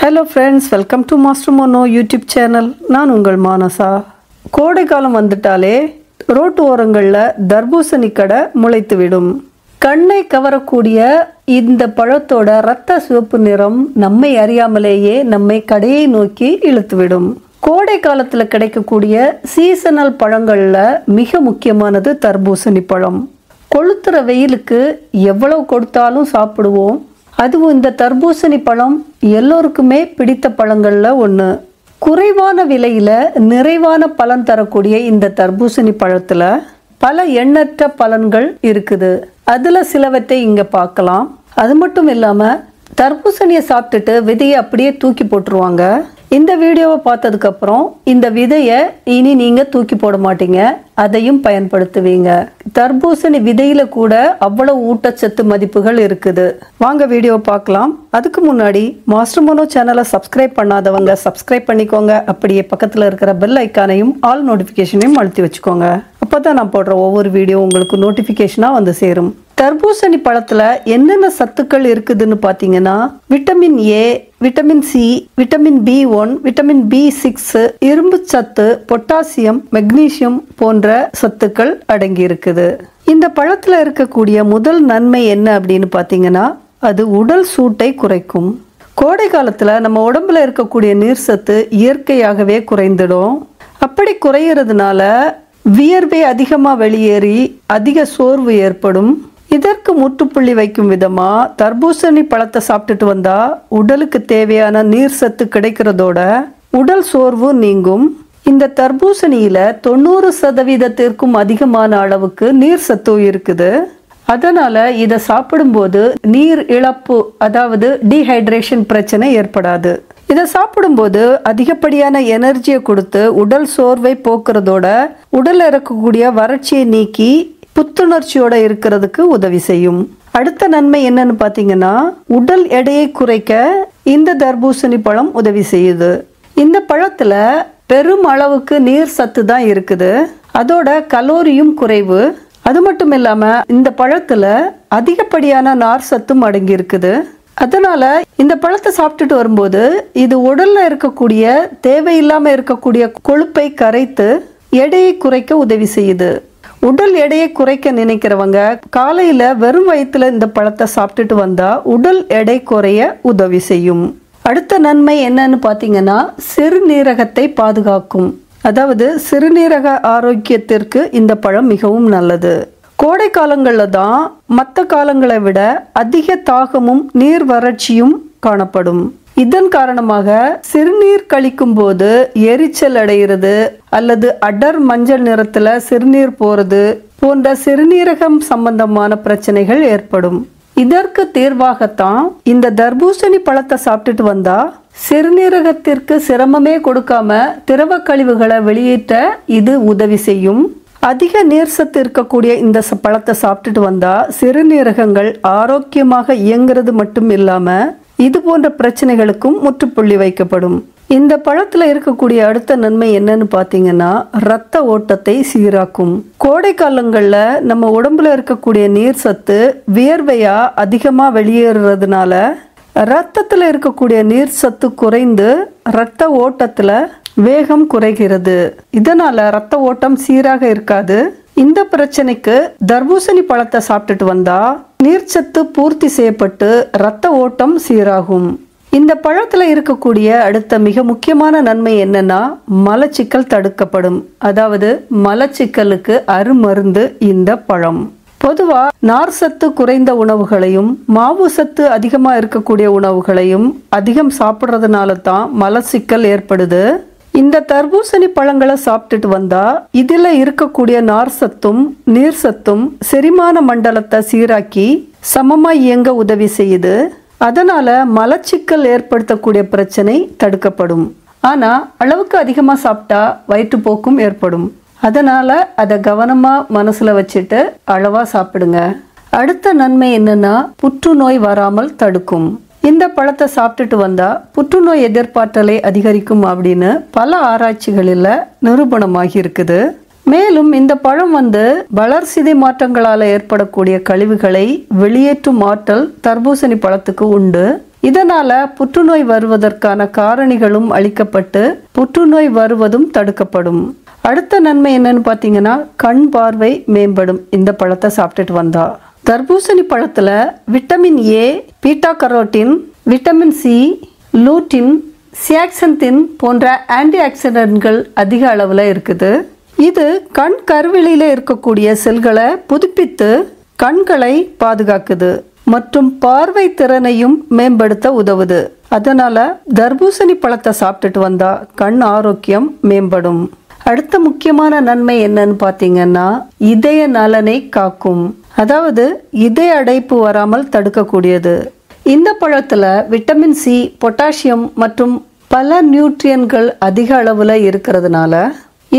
Hello friends, welcome to Master Mano YouTube channel. நான் உங்கள் மானசா. கோடை காலம் வந்துட்டாலே ரோட்டு ஓரங்கள்ல தர்பூசணி கடை முளைத்துவிடும். கண்ணை கவரக்கூடிய இந்த பழத்தோட இரத்த சிவப்பு நிறம் நம்மை அறியாமலேயே நம்மை கடையை நோக்கி இழுத்துவிடும். கோடை காலத்துல கிடைக்கக்கூடிய சீசனல் பழங்கள்ல மிக முக்கியமானது தர்பூசணி பழம். கொளுத்துற வெயிலுக்கு எவ்வளவு கொடுத்தாலும் சாப்பிடுவோம். அதுவும் இந்த தர்பூசணி பழம் எல்லோருக்குமே பிடித்த பழங்கள்ல ஒன்று. குறைவான விலையில நிறைவான பலன் தரக்கூடிய இந்த தர்பூசணி பழத்துல பல எண்ணற்ற பலன்கள் இருக்குது. அதுல சிலவற்றை இங்க பார்க்கலாம். அது மட்டும் இல்லாம தர்பூசணியை சாப்பிட்டுட்டு விதையை அப்படியே தூக்கி போட்டுருவாங்க. இந்த வீடியோவை பார்த்ததுக்கு அப்புறம் இந்த விதையை இனி நீங்க தூக்கி போட மாட்டீங்க, அதையும் பயன்படுத்துவீங்க. தர்பூசணி விதையில கூட அவ்வளவு ஊட்டச்சத்து மதிப்புகள் இருக்குது. வாங்க வீடியோ பார்க்கலாம். அதுக்கு முன்னாடி மாஸ்டர் மனோ சேனலை சப்ஸ்கிரைப் பண்ணாதவங்க சப்ஸ்கிரைப் பண்ணிக்கோங்க. அப்படியே பக்கத்துல இருக்கிற பெல் ஐக்கானையும் ஆல் நோட்டிபிகேஷனையும் அழுத்தி வச்சுக்கோங்க. அப்பதான் நான் போடுற ஒவ்வொரு வீடியோ உங்களுக்கு நோட்டிபிகேஷனா வந்து சேரும். தர்பூசணி பழத்துல என்னென்ன சத்துக்கள் இருக்குதுன்னு பாத்தீங்கன்னா vitamin A, vitamin C, vitamin B1, vitamin B6, இரும்பு சத்து, பொட்டாசியம், மெக்னீசியம் போன்ற சத்துக்கள் அடங்கி இருக்குது. இந்த பழத்துல இருக்கக்கூடிய முதல் நன்மை என்ன அப்படின்னு பாத்தீங்கன்னா அது உடல் சூட்டை குறைக்கும். கோடை காலத்துல நம்ம உடம்புல இருக்கக்கூடிய நீர் சத்து இயற்கையாகவே குறைந்துடும். அப்படி குறையறதுனால வியர்வை அதிகமா வெளியேறி அதிக சோர்வு ஏற்படும். இதற்கு முற்றுப்புள்ளி வைக்கும் விதமா தர்பூசணி பழத்தை சாப்பிட்டுட்டு வந்தா உடலுக்கு தேவையான நீர் சத்து கிடைக்கிறதோட உடல் சோர்வு நீங்கும். இந்த தர்பூசணியில 90% அதிகமான அளவுக்கு நீர் சத்து இருக்குது. அதனால இதை சாப்பிடும்போது நீர் இழப்பு, அதாவது டீஹைட்ரேஷன் பிரச்சனை ஏற்படாது. இதை சாப்பிடும்போது அதிகப்படியான எனர்ஜியை கொடுத்து உடல் சோர்வை போக்குறதோட உடல்ல இருக்கக்கூடிய வறட்சியை நீக்கி புத்துணர்ச்சியோட இருக்கிறதுக்கு உதவி செய்யும். அடுத்த நன்மை என்னன்னு பாத்தீங்கன்னா உடல் எடையை குறைக்க இந்த தர்பூசணி பழம் உதவி செய்யுது. இந்த பழத்துல பெரும் அளவுக்கு நீர் சத்து தான் இருக்குது. அதோட கலோரியும் குறைவு. அது மட்டும் இல்லாம இந்த பழத்துல அதிகப்படியான நார் சத்தும் அடங்கி இருக்குது. அதனால இந்த பழத்தை சாப்பிட்டுட்டு வரும்போது இது உடல்ல இருக்கக்கூடிய தேவையில்லாம இருக்கக்கூடிய கொழுப்பை கரைத்து எடையை குறைக்க உதவி செய்யுது. உடல் எடையை குறைக்க நினைக்கிறவங்க காலையில வெறும் வயிற்றுல இந்த பழத்தை சாப்பிட்டுட்டு வந்தா உடல் எடை குறைய உதவி செய்யும். அடுத்த நன்மை என்னன்னு பாத்தீங்கன்னா சிறுநீரகத்தை பாதுகாக்கும். அதாவது சிறுநீரக ஆரோக்கியத்திற்கு இந்த பழம் மிகவும் நல்லது. கோடை காலங்கள்ல தான் மற்ற காலங்களை விட அதிக தாகமும் நீர் வறட்சியும் காணப்படும். இதன் காரணமாக சிறுநீர் கழிக்கும் போது எரிச்சல் அடைகிறது அல்லது அடர் மஞ்சள் நிறத்துல சிறுநீர் போறது போன்ற சிறுநீரகம் சம்பந்தமான பிரச்சனைகள் ஏற்படும். இதற்கு தீர்வாகத்தான் இந்த தர்பூசணி பழத்தை சாப்பிட்டுட்டு வந்தா சிறுநீரகத்திற்கு சிரமமே கொடுக்காம திரவ கழிவுகளை வெளியேற்ற இது உதவி செய்யும். அதிக நீர் சத்து இருக்கக்கூடிய இந்த பழத்தை சாப்பிட்டுட்டு வந்தா சிறுநீரகங்கள் ஆரோக்கியமாக இயங்குறது மட்டும் இல்லாம இது போன்ற பிரச்சனைகளுக்கும் முற்றுப்புள்ளி வைக்கப்படும். இந்த பழத்துல இருக்கக்கூடிய அடுத்த நன்மை என்னன்னு பாத்தீங்கன்னா இரத்த ஓட்டத்தை சீராக்கும். கோடை காலங்கள்ல நம்ம உடம்புல இருக்கக்கூடிய நீர் சத்து வியர்வையா அதிகமா வெளியேறதுனால ரத்தத்துல இருக்கக்கூடிய நீர் சத்து குறைந்து இரத்த ஓட்டத்துல வேகம் குறைகிறது. இதனால இரத்த ஓட்டம் சீராக இருக்காது. இந்த பிரச்சனைக்கு தர்பூசணி பழத்தை சாப்பிட்டுட்டு வந்தா நீர்ச்சத்து பூர்த்தி செய்யப்பட்டு இரத்த ஓட்டம் சீராகும். இந்த பழத்துல இருக்கக்கூடிய அடுத்த மிக முக்கியமான நன்மை என்னன்னா மலச்சிக்கல் தடுக்கப்படும். அதாவது மலச்சிக்கலுக்கு அருமருந்து இந்த பழம். பொதுவா நார் சத்து குறைந்த உணவுகளையும் மாவு சத்து அதிகமா இருக்கக்கூடிய உணவுகளையும் அதிகம் சாப்பிட்றதுனால தான் மலச்சிக்கல் ஏற்படுது. இந்த தர்பூசணி பழங்களை சாப்பிட்டுட்டு வந்தா இதுல இருக்கக்கூடிய நார் சத்தும் நீர் சத்தும் செரிமான மண்டலத்தை சீராக்கி சமமா இயங்க உதவி செய்யுது. அதனால மலச்சிக்கல் ஏற்படுத்தக்கூடிய பிரச்சனை தடுக்கப்படும். ஆனா அளவுக்கு அதிகமா சாப்பிட்டா வயிற்றுப்போக்கும் ஏற்படும். அதனால அதை கவனமா மனசுல வச்சுட்டு அளவா சாப்பிடுங்க. அடுத்த நன்மை என்னன்னா புற்றுநோய் வராமல் தடுக்கும். இந்த பழத்தை சாப்பிட்டுட்டு வந்தா புற்றுநோய் எதிர்ப்பாற்றலை அதிகரிக்கும் அப்படின்னு பல ஆராய்ச்சிகளில் நிரூபணமாகி இருக்குது. மேலும் இந்த பழம் வளர்சிதை மாற்றங்களால ஏற்படக்கூடிய கழிவுகளை வெளியேற்றும் ஆற்றல் தர்பூசணி பழத்துக்கு உண்டு. இதனால புற்றுநோய் வருவதற்கான காரணிகளும் அளிக்கப்பட்டு புற்றுநோய் வருவதும் தடுக்கப்படும். அடுத்த நன்மை என்னன்னு பார்த்தீங்கன்னா கண் பார்வை மேம்படும் இந்த பழத்தை சாப்பிட்டுட்டு வந்தா. தர்பூசணி பழத்துல vitamin A, beta carotene, vitamin C, lutein, zeaxanthin போன்ற ஆன்டி ஆக்சிடென்ட்கள் அதிக அளவுல இருக்குது. இது கண் கருவிழியில இருக்கக்கூடிய செல்களை புதுப்பித்து கண்களை பாதுகாக்குது மற்றும் பார்வை திறனையும் மேம்படுத்த உதவுது. அதனால தர்பூசணி பழத்தை சாப்பிட்டுட்டு வந்தா கண் ஆரோக்கியம் மேம்படும். அடுத்த முக்கியமான நன்மை என்னன்னு பார்த்தீங்கன்னா இதய நலனை காக்கும், அதாவது இதய அடைப்பு வராமல் தடுக்கக்கூடியது. இந்த பழத்துல விட்டமின் சி, பொட்டாசியம் மற்றும் பல நியூட்ரியன்கள் அதிக அளவுல இருக்கிறதுனால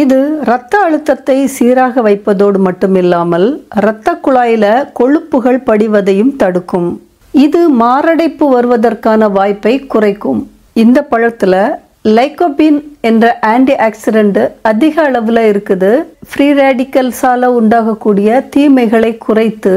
இது இரத்த அழுத்தத்தை சீராக வைப்பதோடு மட்டுமில்லாமல் இரத்த குழாயில கொழுப்புகள் படிவதையும் தடுக்கும். இது மாரடைப்பு வருவதற்கான வாய்ப்பை குறைக்கும். இந்த பழத்துல லைகோபின் என்ற ஆன்டி ஆக்சிடென்ட் அதிக அளவுல இருக்குது. ஃப்ரீ ரேடிக்கல்ஸால உண்டாகக்கூடிய தீமைகளை குறைத்து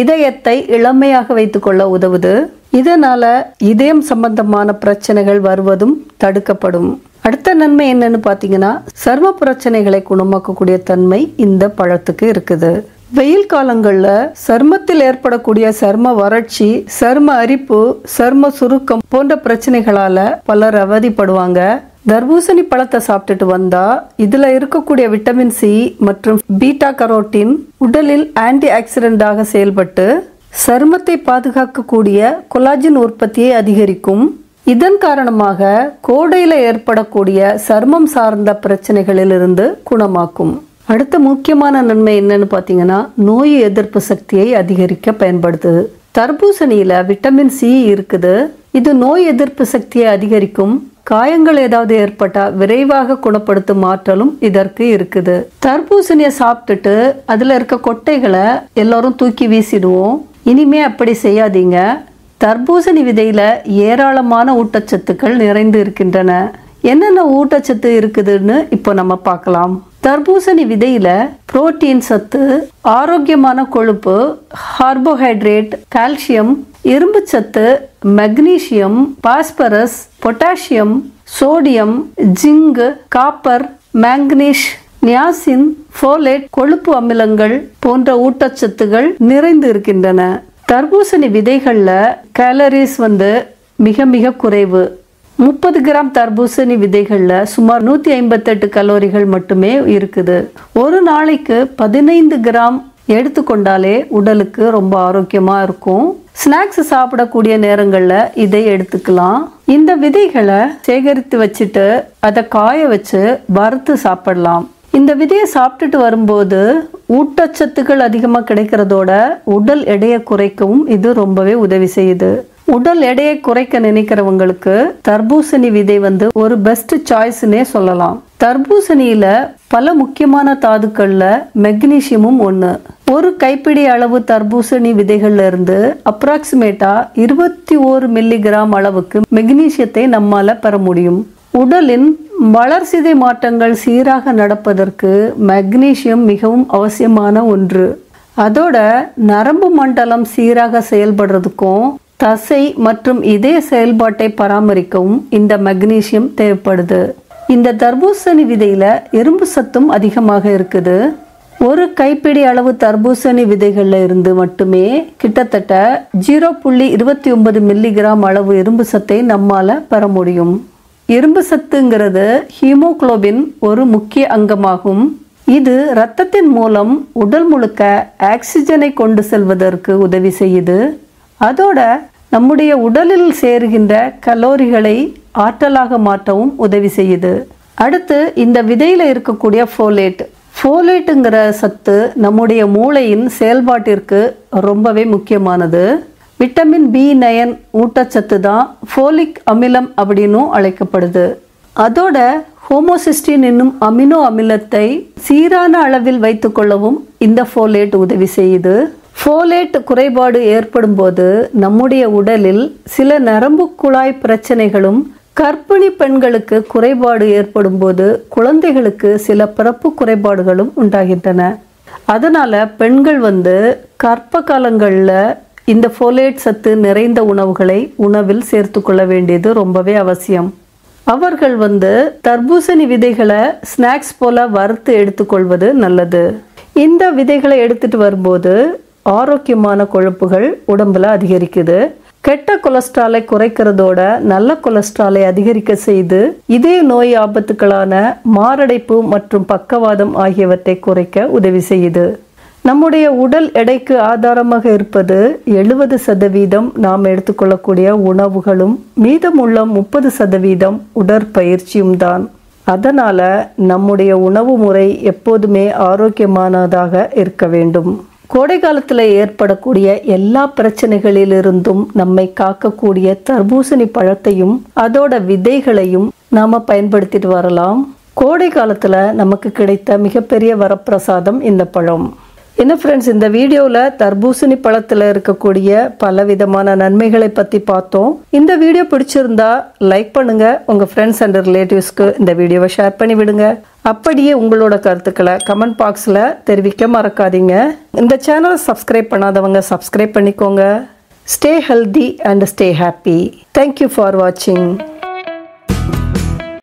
இதயத்தை இளமையாக வைத்துக்கொள்ள உதவுது. இதனால இதயம் சம்பந்தமான பிரச்சனைகள் வருவதும் தடுக்கப்படும். அடுத்த நன்மை என்னன்னு பார்த்தீங்கன்னா சர்ம பிரச்சனைகளை குணமாக்கக்கூடிய தன்மை இந்த பழத்துக்கு இருக்குது. வெயில் காலங்கள்ல சருமத்தில் ஏற்படக்கூடிய சர்ம வறட்சி, சர்ம அரிப்பு, சர்ம சுருக்கம் போன்ற பிரச்சனைகளால பலர் அவதிப்படுவாங்க. தர்பூசணி பழத்தை சாப்பிட்டுட்டு வந்தா இதுல இருக்கக்கூடிய விட்டமின் சி மற்றும் பீட்டா கரோட்டின் உடலில் ஆன்டி ஆக்சிடென்டாக செயல்பட்டு சருமத்தை பாதுகாக்கக்கூடிய கொலாஜின் உற்பத்தியை அதிகரிக்கும். இதன் காரணமாக கோடையில ஏற்படக்கூடிய சர்மம் சார்ந்த பிரச்சனைகளிலிருந்து குணமாக்கும். அடுத்த முக்கியமான நன்மை என்னன்னு பார்த்தீங்கன்னா நோய் எதிர்ப்பு சக்தியை அதிகரிக்க பயன்படுத்துது. தர்பூசணியில விட்டமின் சி இருக்குது. இது நோய் எதிர்ப்பு சக்தியை அதிகரிக்கும். காயங்கள் ஏதாவது ஏற்பட்டா விரைவாக குணப்படுத்தும் ஆற்றலும் இதற்கு இருக்குது. தர்பூசணியை சாப்பிட்டுட்டு அதுல இருக்க கொட்டைகளை எல்லாரும் தூக்கி வீசிடுவோம். இனிமே அப்படி செய்யாதீங்க. தர்பூசணி விதையில ஏராளமான ஊட்டச்சத்துக்கள் நிறைந்து இருக்கின்றன. என்னென்ன ஊட்டச்சத்து இருக்குதுன்னு இப்போ நம்ம பார்க்கலாம். தர்பூசணி விதையில புரோட்டீன் சத்து, ஆரோக்கியமான கொழுப்பு, கார்போஹைட்ரேட், கால்சியம், இரும்பு சத்து, magnesium, phosphorus, potassium, sodium, zinc, copper, manganese, niacin, folate, கொழுப்பு அமிலங்கள் போன்ற ஊட்டச்சத்துகள் நிறைந்து இருக்கின்றன. தர்பூசணி விதைகள்ல கேலரிஸ் மிக மிக குறைவு. 30 கிராம் தர்பூசணி விதைகள்ல சுமார் 158 கலோரிகள் மட்டுமே இருக்குது. ஒரு நாளைக்கு 15 கிராம் எடுத்துக்கொண்டாலே உடலுக்கு ரொம்ப ஆரோக்கியமா இருக்கும். ஸ்நாக்ஸ் சாப்பிடக்கூடிய நேரங்கள்ல இதை எடுத்துக்கலாம். இந்த விதைகளை சேகரித்து வச்சுட்டு அதை காய வச்சு வறுத்து சாப்பிடலாம். இந்த விதையை சாப்பிட்டுட்டு வரும்போது ஊட்டச்சத்துக்கள் அதிகமாக கிடைக்கிறதோட உடல் எடையை குறைக்கவும் இது ரொம்பவே உதவி செய்யுது. உடல் எடையை குறைக்க நினைக்கிறவங்களுக்கு தர்பூசணி விதை ஒரு பெஸ்ட் சாய்ஸ்னே சொல்லலாம். தர்பூசணியில பல முக்கியமான தாதுக்கள்ல மெக்னீசியமும் ஒன்று. ஒரு கைப்பிடி அளவு தர்பூசணி விதைகள்ல இருந்து அப்ராக்சிமேட்டா 21 மில்லிகிராம் அளவுக்கு மெக்னீசியத்தை நம்மால பெற முடியும். உடலின் வளர்சிதை மாற்றங்கள் சீராக நடப்பதற்கு மெக்னீசியம் மிகவும் அவசியமான ஒன்று. அதோட நரம்பு மண்டலம் சீராக செயல்படுறதுக்கும் தசை மற்றும் இதய செயல்பாட்டை பராமரிக்கவும் இந்த மெக்னீசியம் தேவைப்படுது. இந்த தர்பூசணி விதையில இரும்பு சத்தும் அதிகமாக இருக்குது. ஒரு கைப்பிடி அளவு தர்பூசணி விதைகள்ல இருந்து மட்டுமே கிட்டத்தட்ட 0.29 மில்லிகிராம் அளவு இரும்பு சத்தை நம்மால பெற முடியும். இரும்பு சத்துங்கிறது ஹீமோகுளோபின் ஒரு முக்கிய அங்கமாகும். இது இரத்தத்தின் மூலம் உடல் முழுக்க ஆக்சிஜனை கொண்டு செல்வதற்கு உதவி செய்யுது. அதோட நம்முடைய உடலில் சேருகின்ற கலோரிகளை ஆற்றலாக மாற்றவும் உதவி செய்யுது. அடுத்து இந்த விதையில இருக்கக்கூடிய ஃபோலேட்டுங்கிற சத்து நம்முடைய மூளையின் செயல்பாட்டிற்கு ரொம்பவே முக்கியமானது. விட்டமின் B9 ஊட்டச்சத்து தான் ஃபோலிக் அமிலம் அப்படின்னும் அழைக்கப்படுது. அதோட ஹோமோசிஸ்டின் என்னும் அமினோ அமிலத்தை சீரான அளவில் வைத்துக்கொள்ளவும் இந்த ஃபோலேட் உதவி செய்யுது. ஃபோலேட் குறைபாடு ஏற்படும் போது நம்முடைய உடலில் சில நரம்பு குழாய் பிரச்சனைகளும், கர்ப்பிணி பெண்களுக்கு குறைபாடு ஏற்படும் போது குழந்தைகளுக்கு சில பிறப்பு குறைபாடுகளும் உண்டாகின்றன. அதனால பெண்கள் கர்ப்ப காலங்களில் இந்த ஃபோலேட் சத்து நிறைந்த உணவுகளை உணவில் சேர்த்துக்கொள்ள வேண்டியது ரொம்பவே அவசியம். அவர்கள் தர்பூசணி விதைகளை ஸ்நாக்ஸ் போல வறுத்து எடுத்துக்கொள்வது நல்லது. இந்த விதைகளை எடுத்துட்டு வரும்போது ஆரோக்கியமான கொழுப்புகள் உடம்புல அதிகரிக்குது. கெட்ட கொலஸ்ட்ராலை குறைக்கிறதோட நல்ல கொலஸ்ட்ராலை அதிகரிக்க செய்து இதய நோய் ஆபத்துக்களான மாரடைப்பு மற்றும் பக்கவாதம் ஆகியவற்றை குறைக்க உதவி செய்யுது. நம்முடைய உடல் எடைக்கு ஆதாரமாக இருப்பது 70% நாம் எடுத்துக்கொள்ளக்கூடிய உணவுகளும் மீதமுள்ள 30% உடற்பயிற்சியும் தான். அதனால நம்முடைய உணவு முறை எப்போதுமே ஆரோக்கியமானதாக இருக்க வேண்டும். கோடை காலத்தில் ஏற்படக்கூடிய எல்லா பிரச்சனைகளிலிருந்தும் நம்மை காக்கக்கூடிய தர்பூசணி பழத்தையும் அதோட விதைகளையும் நாம பயன்படுத்திட்டு வரலாம். கோடை காலத்துல நமக்கு கிடைத்த மிகப்பெரிய வரப்பிரசாதம் இந்த பழம். என்ன ஃப்ரெண்ட்ஸ், இந்த வீடியோவில் தர்பூசணி பழத்தில் இருக்கக்கூடிய பல விதமான நன்மைகளை பற்றி பார்த்தோம். இந்த வீடியோ பிடிச்சிருந்தா லைக் பண்ணுங்க, உங்கள் ஃப்ரெண்ட்ஸ் அண்ட் ரிலேட்டிவ்ஸ்க்கு இந்த வீடியோவை ஷேர் பண்ணி விடுங்க. அப்படியே உங்களோட கருத்துக்களை கமெண்ட் பாக்ஸில் தெரிவிக்க மறக்காதீங்க. இந்த சேனலை சப்ஸ்கிரைப் பண்ணாதவங்க சப்ஸ்கிரைப் பண்ணிக்கோங்க. Stay healthy and stay happy. Thank you for வாட்சிங்.